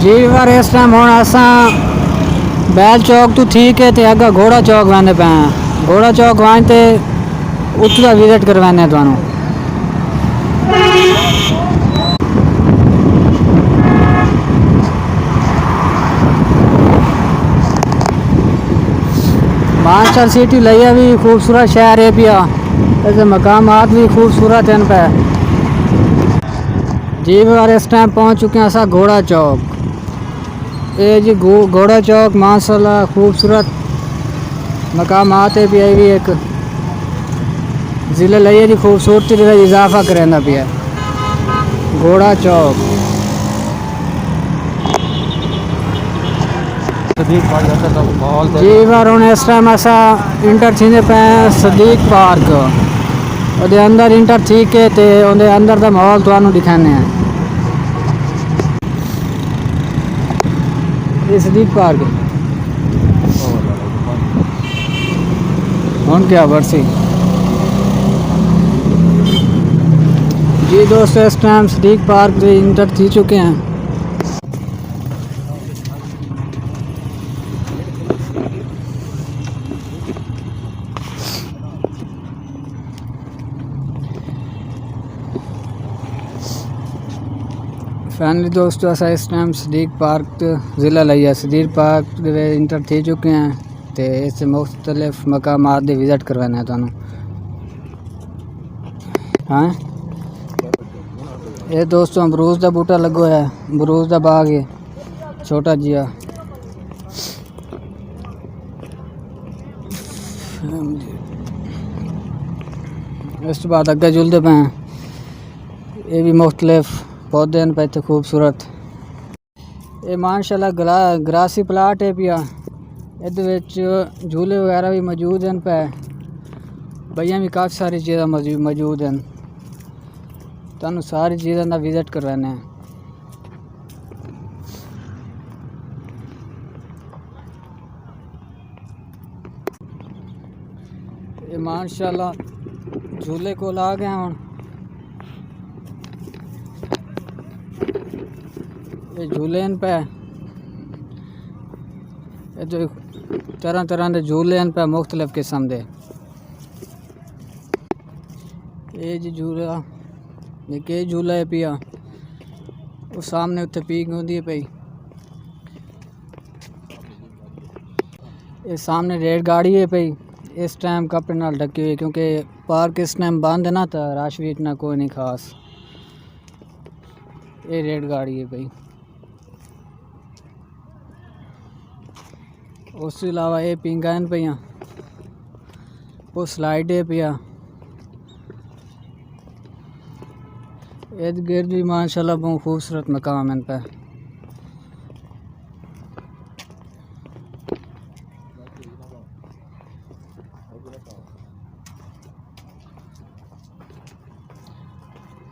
जी बार इस टाइम हुण असां बैल चौक तो ठीक है, अगर घोड़ा चौक वेंदे पे हैं। घोड़ा चौक वहीं ते उत्थों का विजिट करवाने तुहानू। मानसर सिटी लिया भी खूबसूरत शहर है पिया, ऐसे मकामात भी खूबसूरत हैं पे। जी बार इस टाइम पहुंच चुके हैं असा घोड़ा चौक। ये जी घोड़ा चौक माशाल्लाह खूबसूरत मकामात है पिया, भी एक ज़िले लिया जी खूबसूरती का इजाफा करेंदा पिया घोड़ा चौक। जी बार हूँ इस टाइम असा इंटर थींदे पे सदीक पार्क, और अंदर इंटर थी के ते उनके अंदर का माहौल तुहानू दिखाने हैं। ये सदीक पार्क हूँ क्या बरसी। जी दोस्तों इस टाइम सदीक पार्क से इंटर थी चुके हैं। फैमिली दोस्तों असा इस टाइम सदीक पार्क ज़िला लिया सदीक पार्क इंटर थी चुके हैं, तो इस मुख्तलिफ मकामात दे विजिट करवाने हैं तुहानू। हाँ ये दोस्तों अमरूद का बूटा लगो है, अमरूद का बाग है छोटा जिहा। इस बाद अगे जुलते पे हैं, ये भी मुख्तलिफ पौधे हैं पे इतने खूबसूरत। ये माशाल्लाह ग्रासी प्लाट है पिया, ये झूले वगैरह भी मौजूद हैं पे, भैया भी काफ़ी सारी चीज़ें मौजूद हैं, तुहानू सारी चीज़ों का विजिट करवाने हैं। ये माशाल्लाह झूले को ला गए हूँ, ये झूले पे जो तरह तरह के झूले पे मुख्तलिफ किस्म के। ये जी झूला एक झूला है पिया, वो सामने उत्ते पीक होती है पई। ये सामने रेल गाड़ी है पई, इस टाइम कपड़े नाल ढकी हुई क्योंकि पार्क इस टाइम बंद है ना, तो रश भी इतना कोई नहीं खास। ये रेल गाड़ी है पई, उसके अलावा ये पिंगा पिया, वो स्लाइड है पिया। इर्द गिर्द भी माशाल्लाह बहुत खूबसूरत मकाम है पे।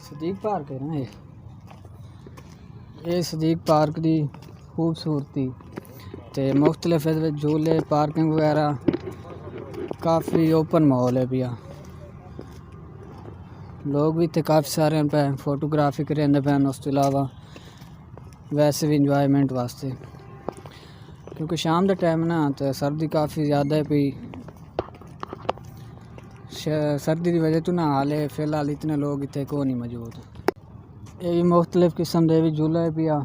सदीक पार्क है ना, ये सदीक पार्क की खूबसूरती ते मुख्तलिफ झूले पार्किंग वगैरह काफ़ी ओपन माहौल है पिया। लोग भी इतने काफ़ी सारे पे फोटोग्राफी करेंदे पे, उसके अलावा वैसे भी इंजॉयमेंट वास्ते, क्योंकि शाम के टाइम ना तो सर्दी काफ़ी ज़्यादा है पी, सर्दी की वजह तो ना हाले फिलहाल इतने लोग इतने को नहीं मौजूद। ये भी मुख्तलिफ किस्म के भी झूले है पिया,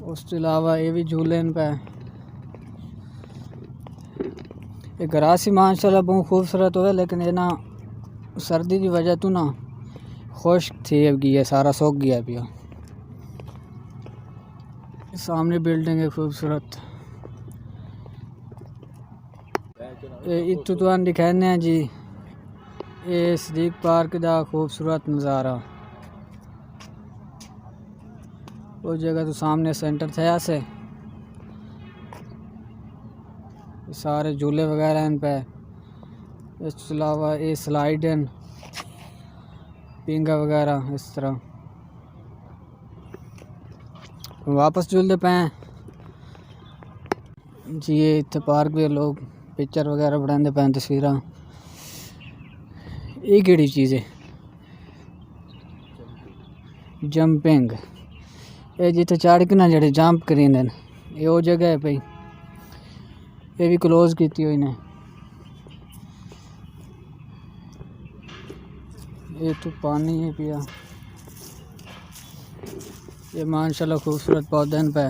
उसके अलावा ये भी झूले पे। ये ग्रासी माशाल्लाह बहुत खूबसूरत हुआ, लेकिन ये ना सर्दी की वजह तो ना खुश्क थी गई है, सारा सूख गया पिया। सामने बिल्डिंग है खूबसूरत, इतु तो दिखाने हैं जी ये सदीक पार्क का खूबसूरत नज़ारा। उस जगह तो सामने सेंटर था से सारे झूले वगैरह हैं पे, इसके अलावा ये स्लाइड हैं पिंगा वगैरह इस तरह। वापस झूलते पे हैं जी, ये इतने पार्क भी लोग पिक्चर वगैरह बनाते पे तस्वीर। ये केड़ी चीज़ है जंपिंग, ये जिथे चढ़ के ना जेडे जंप करींदे न ये वो जगह है भाई, ये भी क्लोज की हुई ने। ये तो पानी है पिया, ये माशाल्लाह खूबसूरत पौधे पे।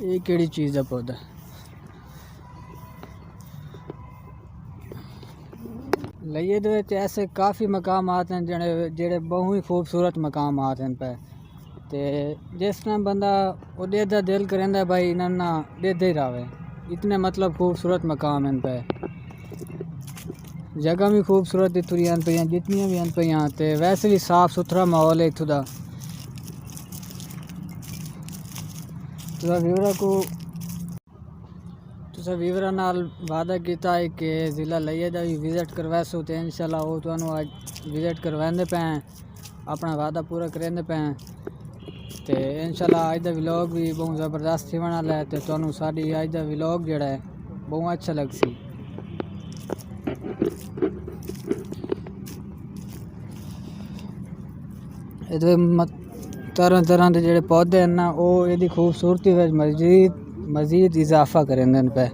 ये केड़ी चीज़ है पौधा, लइये दे विच ऐसे काफ़ी मकामात हैं जेड़े बहुत ही खूबसूरत मकामात हैं पे। ते जिस टाइम बंदा उदे दा दिल करेंदा भाई इन्हां ना देदे ही रहे, इतने मतलब खूबसूरत मकाम हैं पे। जगह भी खूबसूरत इत्थों दी हैं पे जितनी भी हैं पे, ते वैसे भी साफ सुथरा माहौल है इत्थों दा। तुसा व्यूअरां नाल वादा किया है कि ज़िला लइये दा भी विजिट करवासो, तो इंशाल्लाह वो तुहानू अज विजिट करवांदे पे, अपना वादा पूरा करेंदे पे। तो इंशाल्लाह अज दा व्लॉग भी बहुत ज़बरदस्त थी वाला है, तो तुहानू साडी अज दा व्लॉग जेड़ा है बहुत अच्छा लगसी। ये तरह तरह के जेडे पौधे हैं ना वो यदी खूबसूरती में मजीद इजाफा करेंदे पे।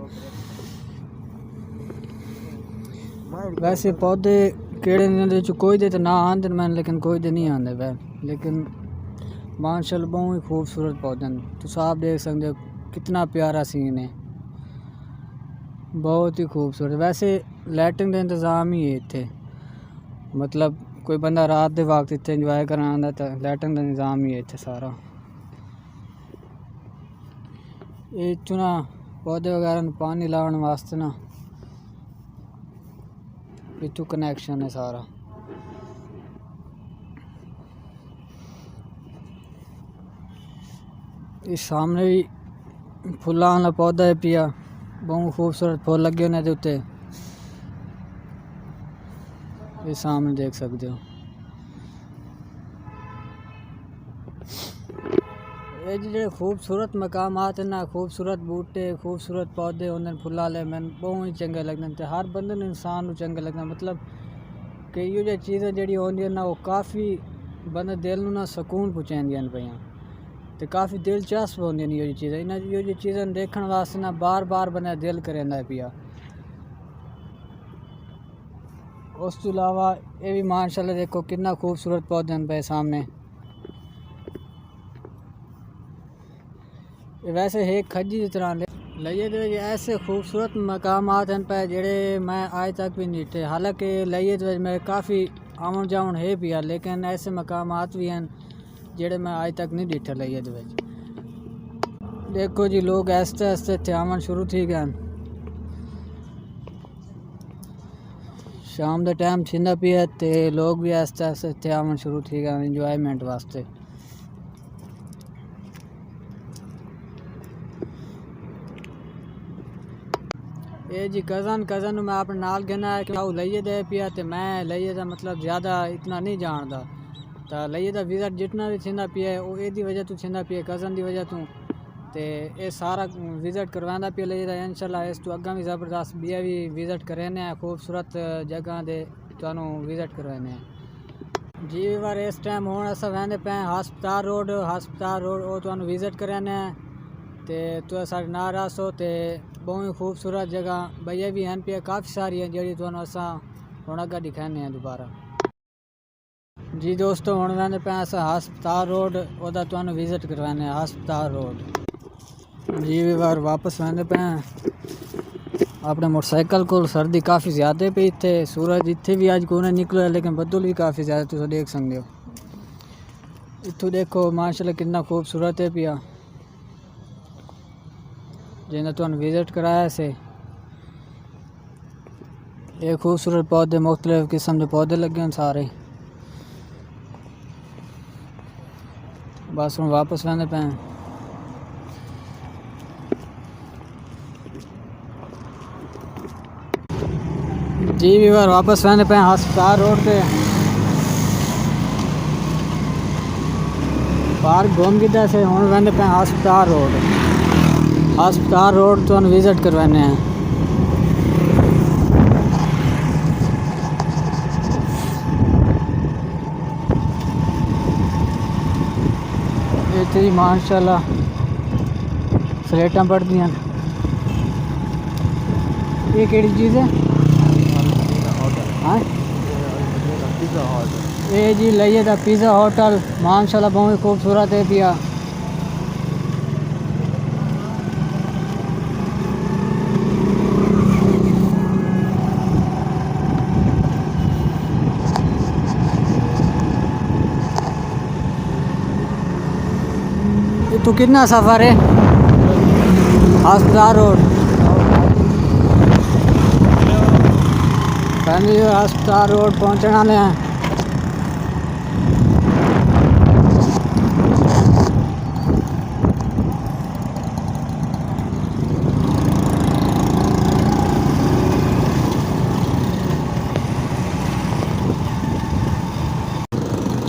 वैसे पौधे केड़े कोई दे तो ना आंदे मैन, लेकिन कोई दे नहीं आंदे पे, लेकिन माशाल्लाह बहुत ही खूबसूरत पौधे हैं। तुम आप देख सकते हो कितना प्यारा सीन है, बहुत ही खूबसूरत। वैसे लाइटिंग का इंतज़ाम ही है इत्थे, मतलब कोई बंदा रात के वक्त इत्थे इंजॉय करना आंदा तो लाइटिंग का इंतज़ाम ही है इत्थे सारा। ये इत्थों ना पौधे वगैरह पानी लाने वास्ते ना इत्थों कनैक्शन है सारा। इस सामने भी फुल्लां वाला पौधा है पिया, बहुत खूबसूरत फुल लगे उन्हें उत्ते, ये सामने देख सकते हो। ये जो खूबसूरत मकामात हैं ना, खूबसूरत बूटे खूबसूरत पौधे उन्हें फुल्ला वाले मैंने बहुत ही चंगे लगते हैं। हर बंदे ने इंसान को चंगे लगते, मतलब कि ये चीज़ें जी होंगी ना वो काफ़ी बंदे दिल में ना सुकून पहुँचादियां पे, तो काफ़ी दिलचस्प होंगे ये चीज़ें। इन्हें ये चीज़ें देखने वास्ते ना बार बार बंदा दिल करेंदा पिया। उस तो अलावा ये भी माशाल्लाह देखो कितना खूबसूरत पौधे हैं पे सामने। वैसे है खजी की तरह लइये दे ऐसे खूबसूरत मकामात हैं पे जेड़े मैं आज तक भी नहीं थे। हालांकि लइये दे में काफ़ी आवन जावन है पिया, लेकिन ऐसे मकामात भी हैं जेड़े मैं आज तक नहीं डिठे लइये दे। देखो जी लोग आस्ते आस्ते इत्थे आवन शुरू थी गए, शाम का टाइम छिंदा पिया ते लोग भी आस्ते आस्ते इत्थे आवन शुरू थी गए इंजॉयमेंट वास्ते। ये जी कज़न मैं अपने नाल कहना है कि लइये दे पिया, तो मैं लइये दा मतलब ज़्यादा इतना नहीं जानता, तो लइये दा विजिट जितना भी थींदा पिया वो एदी वजह तो थींदा पिया कज़न की वजह तो, ये सारा विजिट करवांदा पिया लइये दा। इंशाल्लाह इस तो अग्गा भी ज़बरदस्त बिया भी विजिट करेने हैं, खूबसूरत जगह दे तुहानू विजिट करवाने हैं जी। बार इस टाइम हुण असां वेंदे पे हस्पताल रोड वो तुहानू विजिट कराने हैं, तो तुस साढ़े नाल रसो। तो बहुत ही खूबसूरत जगह भैया भी हैं पे काफ़ी सारी हैं जी तुहानू असां हुण अग्गा दिखाने हैं दोबारा जी। दोस्तों हुण वेंदे पे असां हस्पताल रोड ओदा तुहानू विजिट करवाने हैं हस्पताल रोड जी। बार वापस वेंदे पे अपने मोटरसाइकिल को सर्दी काफ़ी ज़्यादा पे इत्थे सूरज इत्थे भी अज कोने निकलो, लेकिन बदल भी काफ़ी ज़्यादा तुम देख सकते हो। इत्थों देखो माशाल्लाह कितना खूबसूरत है पिया, जिन्हें तुहानू विजिट कराया से। ये खूबसूरत पौधे मुख्तलिफ किस्म के पौधे लगे हैं सारे। बस हम वापस वेंदे पे जी। भी बार वापस वेंदे पे हस्पताल रोड पे पार्क घूम किया से हुण वेंदे पे हस्पताल रोड तो विजिट करवाने हैं। मिस्त्री माशाल्लाह स्लेटां पढ़ दियां। ये केड़ी चीज़ है? हाँ ये जी लइए दा पिज़्ज़ा होटल माशाल्लाह बहुत खूबसूरत है पिया। तो कितना सफ़र है? अस्पताल रोड फैमिली अस्पताल रोड पहुँचने वाले हैं।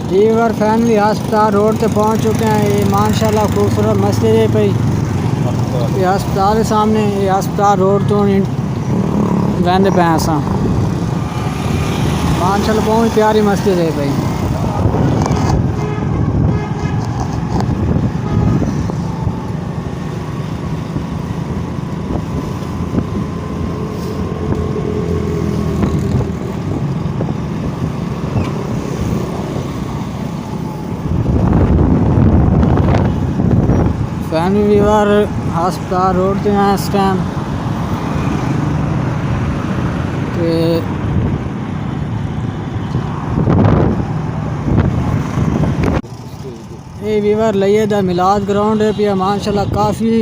जीवर फैमिली अस्पताल रोड पे पहुंच चुके हैं। ये माशाल्लाह खूबसूरत मस्जिद है भाई। ये अस्पताल के सामने ये अस्पताल रोड तो वेंदे पे असां माशाल्लाह बहुत प्यारी मस्जिद है भाई। फैमिली व्यूअर अस्पताल रोड पे हैं इस टाइम। ये व्यूअर लइए दा मिलाद ग्राउंड है पिया माशाल्लाह काफ़ी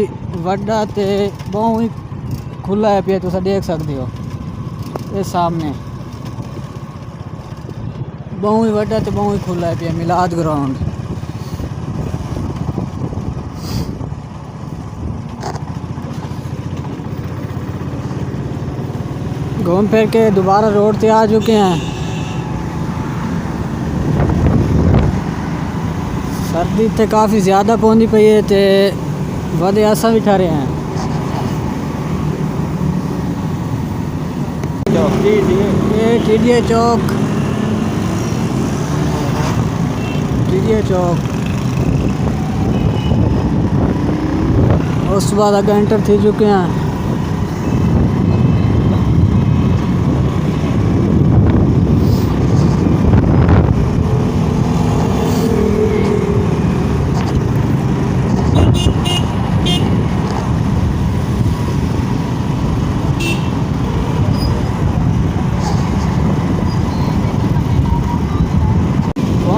वड्डा ते बहुत ही खुला है पिया। तुम देख सकते हो ये सामने बहुत ही वड्डा ते बहुत ही खुला है पिया मिलाद ग्राउंड। घूम फिर के दोबारा रोड पे आ चुके हैं। सर्दी इतने काफ़ी ज़्यादा पौंदी पई है ते वधे असां भी ठहरे हैं। ये टीडीए चौक उस बाद आगे एंटर थी चुके हैं।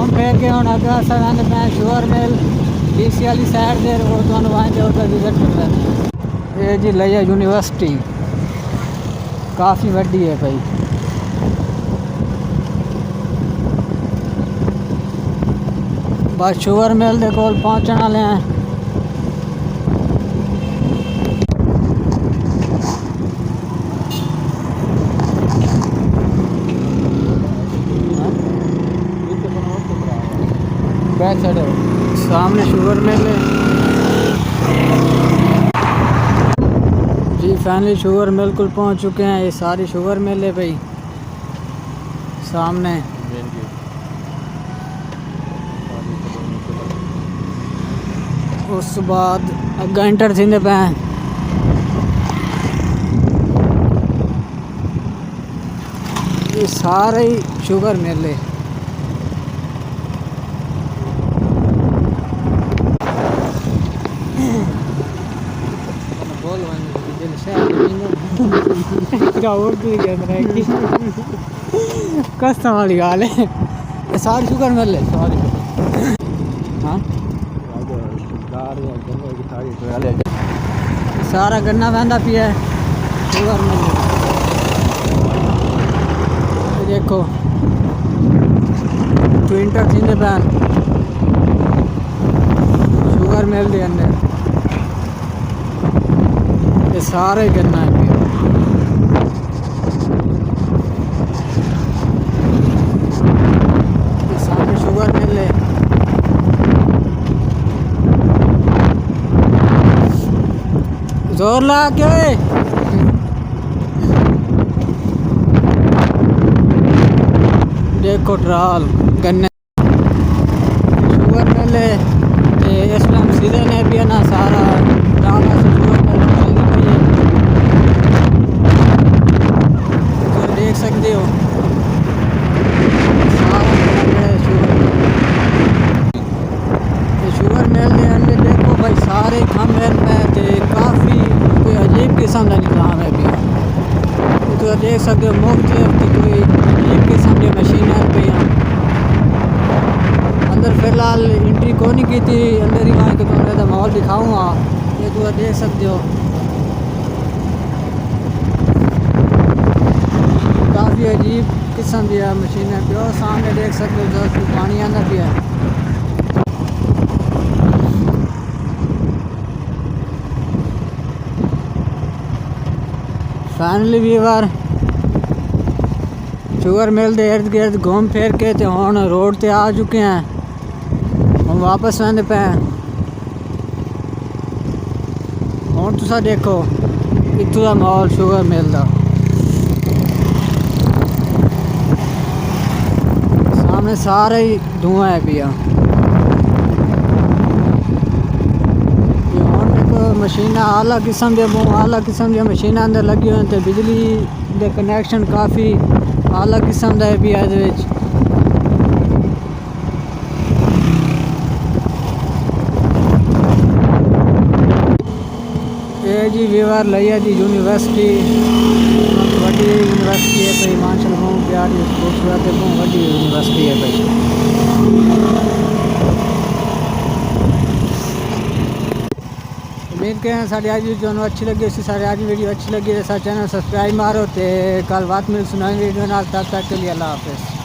फिर के हम अगर सर शुगर मिल डीसी वाली साइड दे वो तो वहाँ पे होकर विजिट कर रहे हैं। ये जी लिया यूनिवर्सिटी काफ़ी वड्डी है भाई। बस शुगर मिल के कोल पहुँचने वाले हैं। बैक साइड सामने शुगर मिल है जी। फाइनली शुगर मिल को पहुंच चुके हैं। ये सारी शुगर मिल है भाई सामने। उस बाद अगर एंटर थींदे पे ये सारे ही शुगर मिल है। कस्टम वाली गाल है सारी शुगर मिल है सारी। हाँ सारा गन्ना बहता पिया शुगर मिल देखो ट्विंटर थी पैन शुगर मिल दे अंदर ये सारे गन्ना है पिया। ये सामने शुगर मिल है। जोर लगा के देखो ट्राल गन्ने शुगर मिल है। इस सीजन है भी है ना सारा दाना से चलती पई है। तो देख सकते हो सारा शुगर मिल दे अंदर देखो भाई सारे खंभे पे ते काफ़ी कोई अजीब किस्म का निज़ाम है भी। तो देख सकते हो मुख्तलिफ कोई अजीब किस्म की मशीनें पे अंदर फिलहाल एंट्री को नहीं की थी, अंदर ही वहाँ के तुम्हें माहौल दिखाऊँगा। ये तो देख सकते हो काफ़ी अजीब किस्म की मशीनें पे और सामने देख सकते हो जो पानी आना भी है। फाइनली व्यूअर शुगर मिल दे इर्द गिर्द घूम फिर के तो हुण रोड ते आ चुके हैं, हम वापस आने पे हैं। हुण तुसा देखो इत्थों का माहौल शुगर मिल दा सामने सारे ही धुआं है पिया। मशीन आला किस्म के आला किस्म दी मशीन अंदर लगी हुई तो बिजली दे कनैक्शन काफ़ी आला किस्म का भी है। ये जी व्यूअर लिया जी यूनिवर्सिटी वड्डी यूनिवर्सिटी है भाई माशाल्लाह बहुत प्यारी खूबसूरत है, बहुत वड्डी यूनिवर्सिटी है भाई। उम्मीद करें सारी आज वीडियो अच्छी लगी, उसकी सारी आज वीडियो अच्छी लगी तो चैनल सब्सक्राइब मारो तो कल बात मिल सुनाई वीडियो नाल, तब तक के लिए अल्लाह हाफिज़।